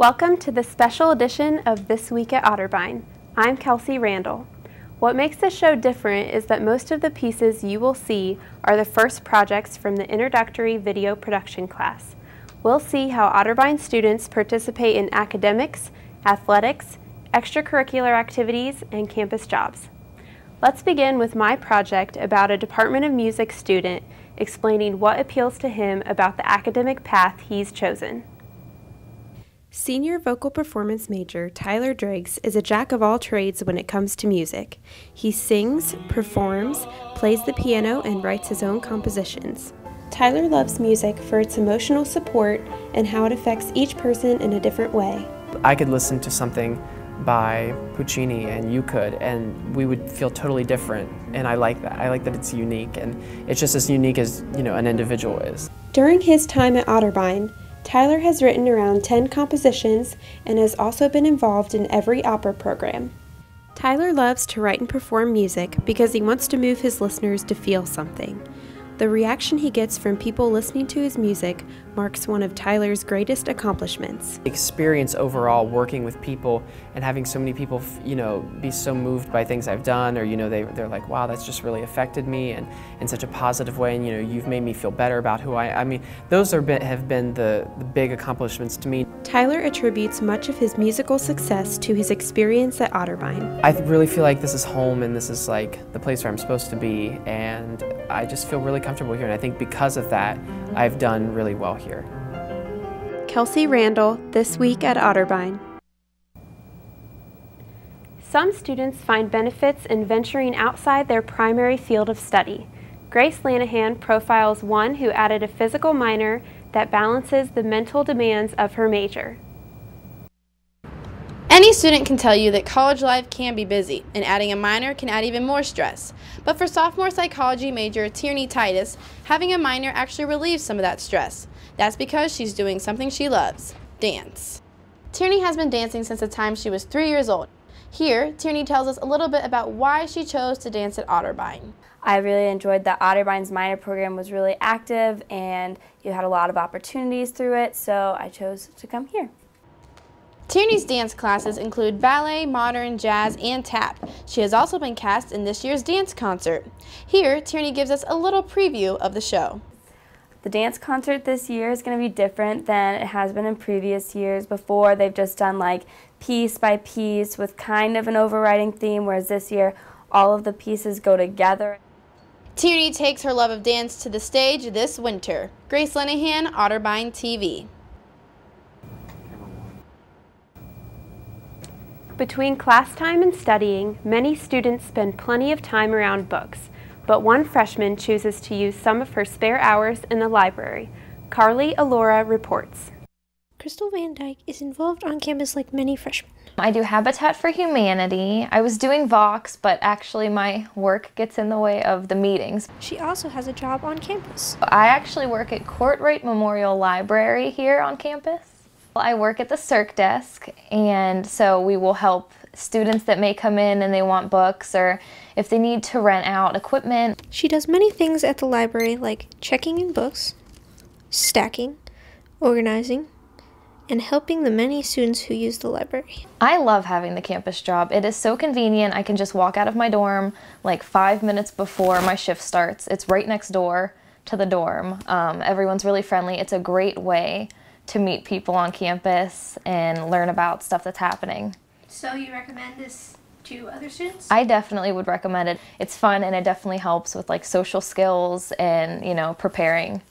Welcome to the special edition of This Week at Otterbein. I'm Kelsey Randall. What makes this show different is that most of the pieces you will see are the first projects from the introductory video production class. We'll see how Otterbein students participate in academics, athletics, extracurricular activities, and campus jobs. Let's begin with my project about a Department of Music student explaining what appeals to him about the academic path he's chosen. Senior vocal performance major Tyler Driggs is a jack of all trades when it comes to music. He sings, performs, plays the piano, and writes his own compositions. Tyler loves music for its emotional support and how it affects each person in a different way. I could listen to something by Puccini and you could, and we would feel totally different, and I like that. I like that it's unique, and it's just as unique as, an individual is. During his time at Otterbein, Tyler has written around 10 compositions and has also been involved in every opera program. Tyler loves to write and perform music because he wants to move his listeners to feel something. The reaction he gets from people listening to his music marks one of Tyler's greatest accomplishments. Experience overall working with people and having so many people, be so moved by things I've done, or they're like, wow, that's just really affected me and in such a positive way, and you've made me feel better about who I mean, those have been the big accomplishments to me. Tyler attributes much of his musical success to his experience at Otterbein. I really feel like this is home, and this is like the place where I'm supposed to be, and I just feel really comfortable here, and I think because of that, I've done really well here. Kelsey Randall, This Week at Otterbein. Some students find benefits in venturing outside their primary field of study. Grace Lanahan profiles one who added a physical minor that balances the mental demands of her major. Any student can tell you that college life can be busy, and adding a minor can add even more stress. But for sophomore psychology major Tierney Titus, having a minor actually relieves some of that stress. That's because she's doing something she loves, dance. Tierney has been dancing since the time she was 3 years old. Here, Tierney tells us a little bit about why she chose to dance at Otterbein. I really enjoyed that Otterbein's minor program was really active and you had a lot of opportunities through it, so I chose to come here. Tierney's dance classes include ballet, modern, jazz, and tap. She has also been cast in this year's dance concert. Here, Tierney gives us a little preview of the show. The dance concert this year is going to be different than it has been in previous years. Before, they've just done like piece by piece with kind of an overriding theme, whereas this year, all of the pieces go together. Tierney takes her love of dance to the stage this winter. Grace Lanahan, Otterbein TV. Between class time and studying, many students spend plenty of time around books, but one freshman chooses to use some of her spare hours in the library. Carly Alora reports. Crystal Van Dyke is involved on campus like many freshmen. I do Habitat for Humanity. I was doing Vox, but actually my work gets in the way of the meetings. She also has a job on campus. I actually work at Courtright Memorial Library here on campus. I work at the circ desk, and so we will help students that may come in and they want books, or if they need to rent out equipment. She does many things at the library, like checking in books, stacking, organizing, and helping the many students who use the library. I love having the campus job. It is so convenient. I can just walk out of my dorm like 5 minutes before my shift starts. It's right next door to the dorm. Everyone's really friendly. It's a great way to meet people on campus and learn about stuff that's happening. So you recommend this to other students? I definitely would recommend it. It's fun, and it definitely helps with like social skills and, preparing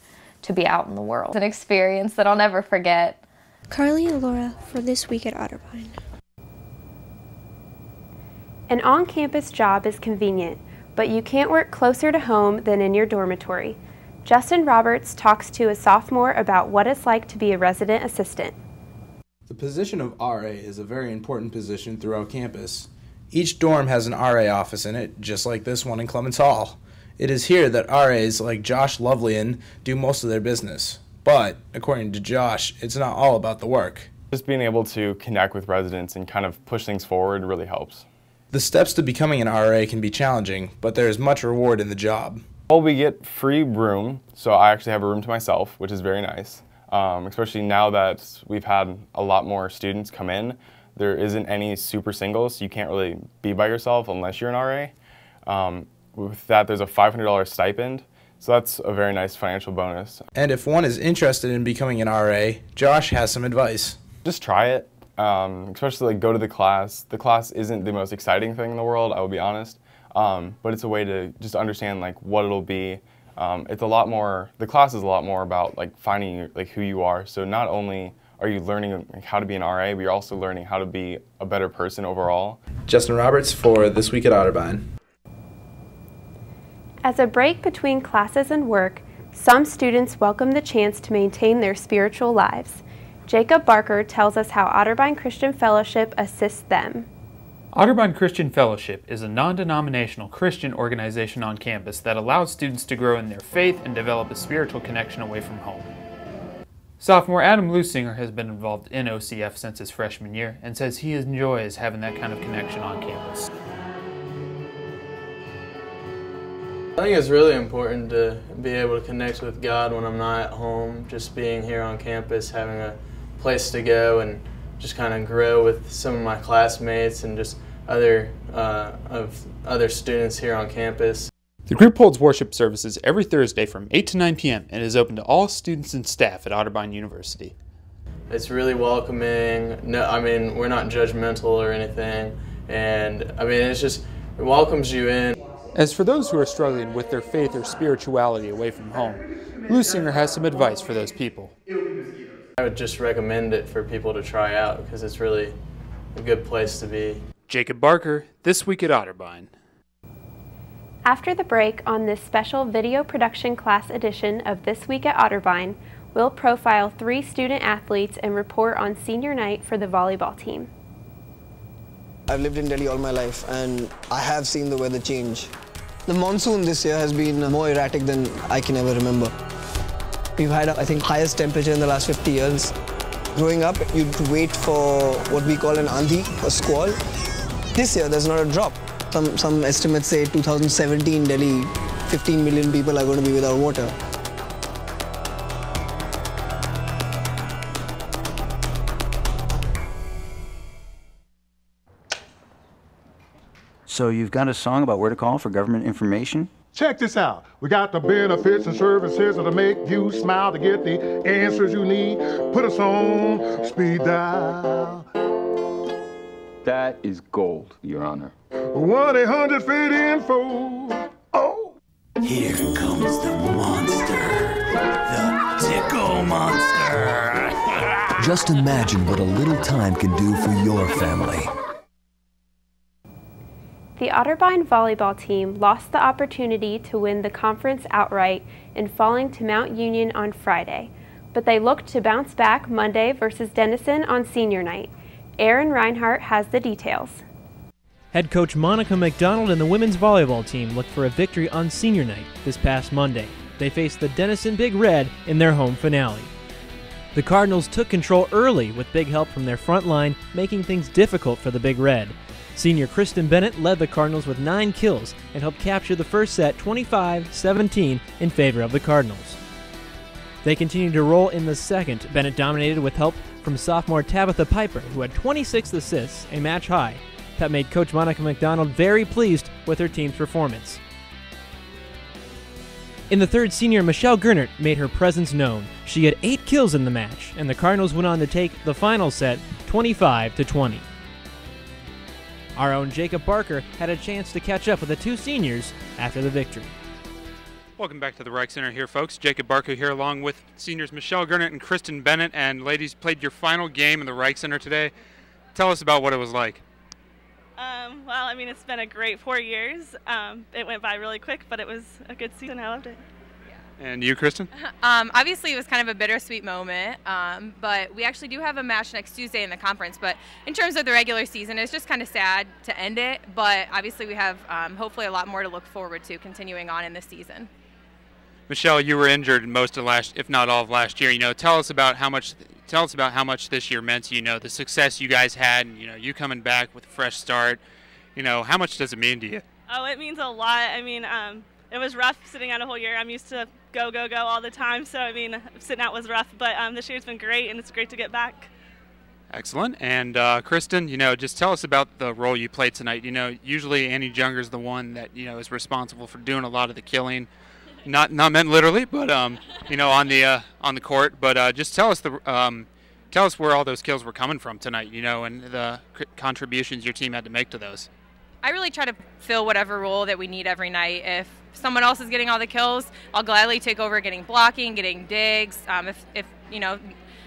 to be out in the world. It's an experience that I'll never forget. Carly and Laura for This Week at Otterbein. An on-campus job is convenient, but you can't work closer to home than in your dormitory. Justin Roberts talks to a sophomore about what it's like to be a resident assistant. The position of RA is a very important position throughout campus. Each dorm has an RA office in it, just like this one in Clements Hall. It is here that RAs like Josh Lovelian do most of their business. But, according to Josh, it's not all about the work. Just being able to connect with residents and kind of push things forward really helps. The steps to becoming an RA can be challenging, but there is much reward in the job. Well, we get free room, so I actually have a room to myself, which is very nice. especially now that we've had a lot more students come in. There isn't any super singles, so you can't really be by yourself unless you're an RA. With that, there's a $500 stipend, so that's a very nice financial bonus. And if one is interested in becoming an RA, Josh has some advice. Just try it, especially like go to the class. The class isn't the most exciting thing in the world, I will be honest, but it's a way to just understand like what it'll be. It's a lot more, the class is a lot more about like finding like who you are. So not only are you learning like, how to be an RA, but you're also learning how to be a better person overall. Justin Roberts for This Week at Otterbein. As a break between classes and work, some students welcome the chance to maintain their spiritual lives. Jacob Barker tells us how Otterbein Christian Fellowship assists them. Otterbein Christian Fellowship is a non-denominational Christian organization on campus that allows students to grow in their faith and develop a spiritual connection away from home. Sophomore Adam Lusinger has been involved in OCF since his freshman year and says he enjoys having that kind of connection on campus. I think it's really important to be able to connect with God when I'm not at home. Just being here on campus, having a place to go and just kind of grow with some of my classmates and just other students here on campus. The group holds worship services every Thursday from 8 to 9 p.m. and is open to all students and staff at Otterbein University. It's really welcoming. No, I mean, we're not judgmental or anything, and I mean, it's just, it welcomes you in. As for those who are struggling with their faith or spirituality away from home, Lusinger has some advice for those people. I would just recommend it for people to try out because it's really a good place to be. Jacob Barker, This Week at Otterbein. After the break on this special video production class edition of This Week at Otterbein, we'll profile 3 student athletes and report on senior night for the volleyball team. I've lived in Delhi all my life and I have seen the weather change. The monsoon this year has been more erratic than I can ever remember. We've had, I think, highest temperature in the last 50 years. Growing up, you'd wait for what we call an andhi, a squall. This year, there's not a drop. Some estimates say 2017 Delhi, 15 million people are going to be without water. So you've got a song about where to call for government information? Check this out. We got the benefits and services that'll make you smile to get the answers you need. Put us on speed dial. That is gold, Your Honor. 1-800-FIT-INFO. Oh! Here comes the monster. The Tickle Monster. Just imagine what a little time can do for your family. The Otterbein volleyball team lost the opportunity to win the conference outright in falling to Mount Union on Friday, but they look to bounce back Monday versus Denison on senior night. Aaron Reinhart has the details. Head coach Monica McDonald and the women's volleyball team looked for a victory on senior night this past Monday. They faced the Denison Big Red in their home finale. The Cardinals took control early with big help from their front line, making things difficult for the Big Red. Senior Kristen Bennett led the Cardinals with 9 kills and helped capture the first set 25-17 in favor of the Cardinals. They continued to roll in the second. Bennett dominated with help from sophomore Tabitha Piper, who had 26 assists, a match high. That made Coach Monica McDonald very pleased with her team's performance. In the third, senior Michelle Gernert made her presence known. She had 8 kills in the match, and the Cardinals went on to take the final set 25-20. Our own Jacob Barker had a chance to catch up with the 2 seniors after the victory. Welcome back to the Reich Center here, folks. Jacob Barker here along with seniors Michelle Gernert and Kristen Bennett. And ladies, played your final game in the Reich Center today. Tell us about what it was like. Well, I mean, it's been a great 4 years. It went by really quick, but it was a good season. I loved it. And you, Kristen? Obviously, it was kind of a bittersweet moment, but we actually do have a match next Tuesday in the conference. But in terms of the regular season, it's just kind of sad to end it. But obviously, we have hopefully a lot more to look forward to continuing on in this season. Michelle, you were injured most of last, if not all of last year. You know, tell us about how much this year meant to you. You know, the success you guys had, and you coming back with a fresh start. You know, how much does it mean to you? Oh, it means a lot. I mean, it was rough sitting out a whole year. I'm used to go all the time, so I mean, sitting out was rough, but this year's been great, and it's great to get back. Excellent. And Kristen, just tell us about the role you played tonight. Usually Annie Junger's the one that is responsible for doing a lot of the killing, not meant literally, but on the court. But just tell us tell us where all those kills were coming from tonight. And the contributions your team had to make to those. I really try to fill whatever role that we need every night. If someone else is getting all the kills, I'll gladly take over getting blocking, getting digs. If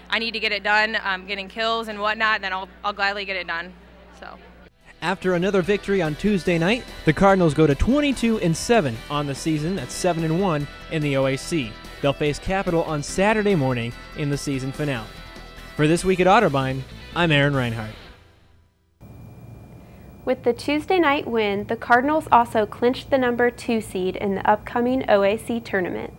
I need to get it done, getting kills and whatnot, then I'll gladly get it done. So. After another victory on Tuesday night, the Cardinals go to 22-7 on the season. That's 7-1 in the OAC. They'll face Capital on Saturday morning in the season finale. For This Week at Otterbein, I'm Aaron Reinhardt. With the Tuesday night win, the Cardinals also clinched the number 2 seed in the upcoming OAC tournament.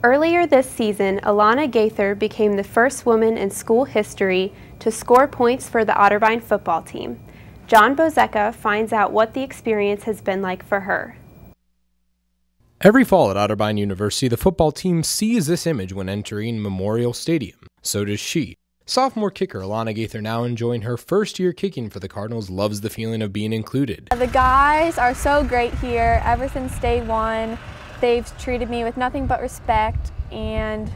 Earlier this season, Alana Gaither became the first woman in school history to score points for the Otterbein football team. John Bozecka finds out what the experience has been like for her. Every fall at Otterbein University, the football team sees this image when entering Memorial Stadium. So does she. Sophomore kicker Alana Gaither, now enjoying her first year kicking for the Cardinals, loves the feeling of being included. The guys are so great here. Ever since day one, they've treated me with nothing but respect, and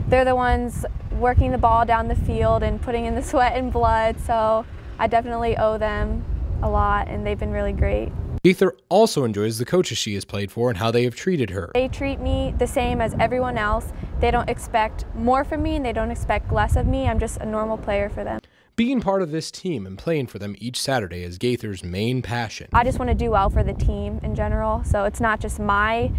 they're the ones working the ball down the field and putting in the sweat and blood, so I definitely owe them a lot, and they've been really great. Gaither also enjoys the coaches she has played for and how they have treated her. They treat me the same as everyone else. They don't expect more from me and they don't expect less of me. I'm just a normal player for them. Being part of this team and playing for them each Saturday is Gaither's main passion. I just want to do well for the team in general, so it's not just my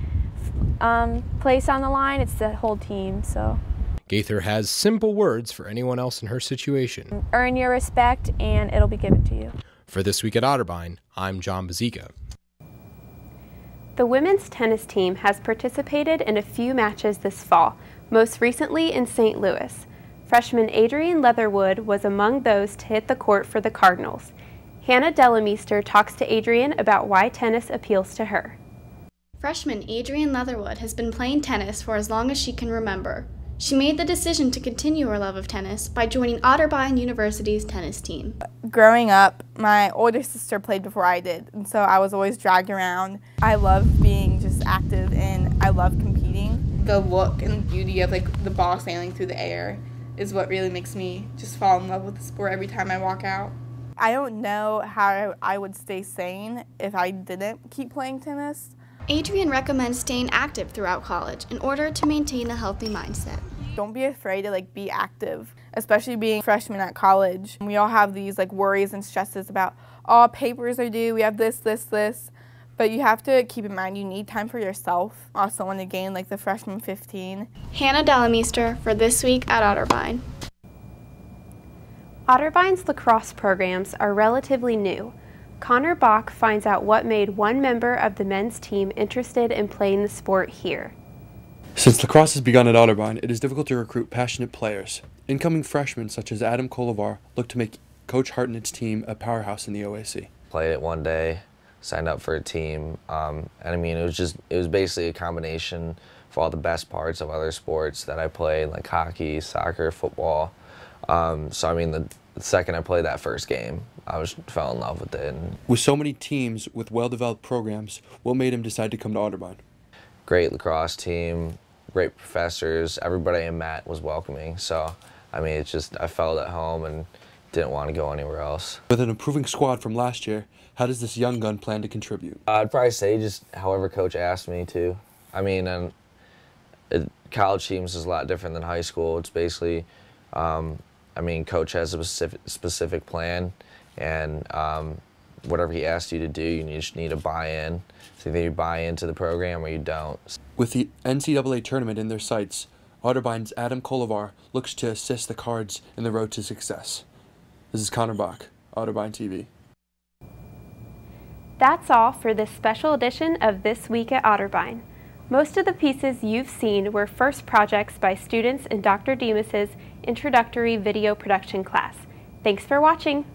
place on the line, it's the whole team. So Gaither has simple words for anyone else in her situation. Earn your respect and it'll be given to you. For This Week at Otterbein, I'm John Bozecka. The women's tennis team has participated in a few matches this fall, most recently in St. Louis. Freshman Adrienne Leatherwood was among those to hit the court for the Cardinals. Hannah Delameister talks to Adrienne about why tennis appeals to her. Freshman Adrienne Leatherwood has been playing tennis for as long as she can remember. She made the decision to continue her love of tennis by joining Otterbein University's tennis team. Growing up, my older sister played before I did, and so I was always dragged around. I love being just active and I love competing. The look and beauty of the ball sailing through the air is what really makes me just fall in love with the sport every time I walk out. I don't know how I would stay sane if I didn't keep playing tennis. Adrienne recommends staying active throughout college in order to maintain a healthy mindset. Don't be afraid to be active, especially being freshmen at college. We all have these worries and stresses about all papers are due, we have this, but you have to keep in mind you need time for yourself. Also want to gain the freshman 15. Hannah Delameister for This Week at Otterbein. Otterbein's lacrosse programs are relatively new. Connor Bach finds out what made one member of the men's team interested in playing the sport here. Since lacrosse has begun at Otterbein, it is difficult to recruit passionate players. Incoming freshmen such as Adam Kolivar look to make Coach Hartnett's team a powerhouse in the OAC. Played it one day, signed up for a team, and I mean it was basically a combination for all the best parts of other sports that I played, like hockey, soccer, football. So I mean the second I played that first game, I fell in love with it. And with so many teams with well-developed programs, what made him decide to come to Otterbein? Great lacrosse team, great professors, everybody I met was welcoming. So, I mean, I felt at home and didn't want to go anywhere else. With an improving squad from last year, how does this young gun plan to contribute? I'd probably say just however Coach asked me to. I mean, college teams is a lot different than high school. It's basically, I mean, Coach has a specific plan, and whatever he asks you to do, you just need to buy in. So either you buy into the program or you don't. With the NCAA tournament in their sights, Otterbein's Adam Kolivar looks to assist the Cards in the road to success. This is Connor Bach, Otterbein TV. That's all for this special edition of This Week at Otterbein. Most of the pieces you've seen were first projects by students in Dr. Demas's introductory video production class. Thanks for watching.